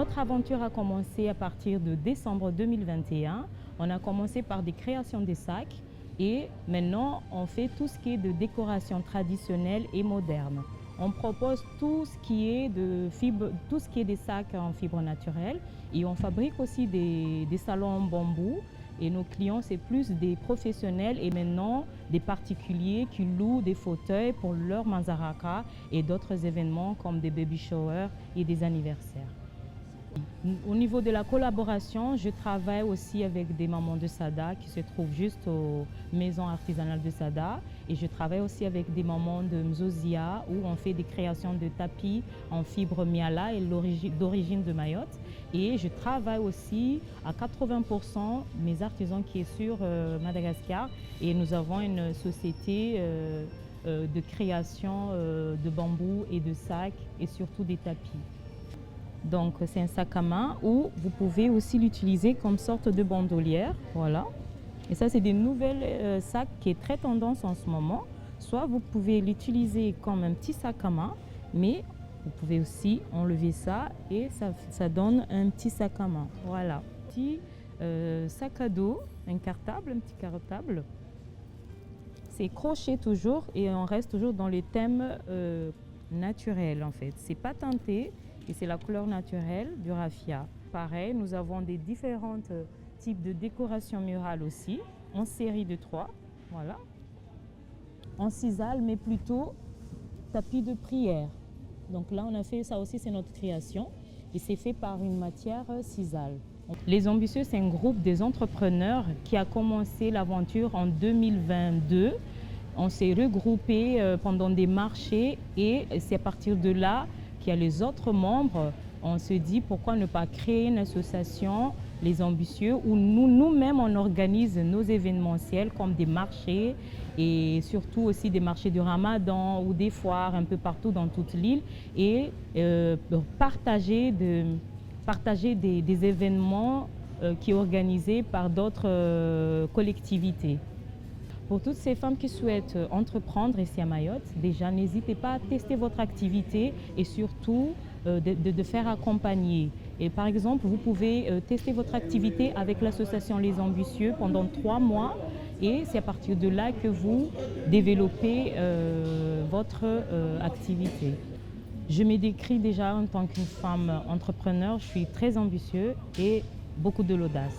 Notre aventure a commencé à partir de décembre 2021. On a commencé par des créations de sacs et maintenant on fait tout ce qui est de décoration traditionnelle et moderne. On propose tout ce qui est des sacs en fibre naturelle et on fabrique aussi des salons en bambou. Et nos clients, c'est plus des professionnels et maintenant des particuliers qui louent des fauteuils pour leur manzaraka et d'autres événements comme des baby showers et des anniversaires. Au niveau de la collaboration, je travaille aussi avec des mamans de Sada qui se trouvent juste aux maisons artisanales de Sada. Et je travaille aussi avec des mamans de Mzozia où on fait des créations de tapis en fibre miala et d'origine de Mayotte. Et je travaille aussi à 80% mes artisans qui est sur Madagascar. Et nous avons une société de création de bambou et de sacs et surtout des tapis. Donc c'est un sac à main où vous pouvez aussi l'utiliser comme sorte de bandolière. Voilà. Et ça, c'est des nouvelles sacs qui est très tendance en ce moment. Soit vous pouvez l'utiliser comme un petit sac à main, mais vous pouvez aussi enlever ça et ça donne un petit sac à main. Voilà. Petit sac à dos, un petit cartable. C'est crochet toujours et on reste toujours dans les thèmes naturels en fait. C'est pas teinté et c'est la couleur naturelle du raffia. Pareil, nous avons des différents types de décoration murale aussi, en série de 3, voilà. En sisal, mais plutôt tapis de prière. Donc là, on a fait ça aussi, c'est notre création et c'est fait par une matière sisal. Les Ambitieux, c'est un groupe des entrepreneurs qui a commencé l'aventure en 2022. On s'est regroupés pendant des marchés et c'est à partir de là qu'il y a les autres membres. On se dit pourquoi ne pas créer une association, les Ambitieux, où nous-mêmes on organise nos événementiels comme des marchés et surtout aussi des marchés du Ramadan ou des foires un peu partout dans toute l'île et partager des événements qui sont organisés par d'autres collectivités. Pour toutes ces femmes qui souhaitent entreprendre ici à Mayotte, déjà n'hésitez pas à tester votre activité et surtout de faire accompagner. Et par exemple, vous pouvez tester votre activité avec l'association Les Ambitieux pendant 3 mois et c'est à partir de là que vous développez votre activité. Je me décris déjà en tant qu'une femme entrepreneur, je suis très ambitieuse et beaucoup de l'audace.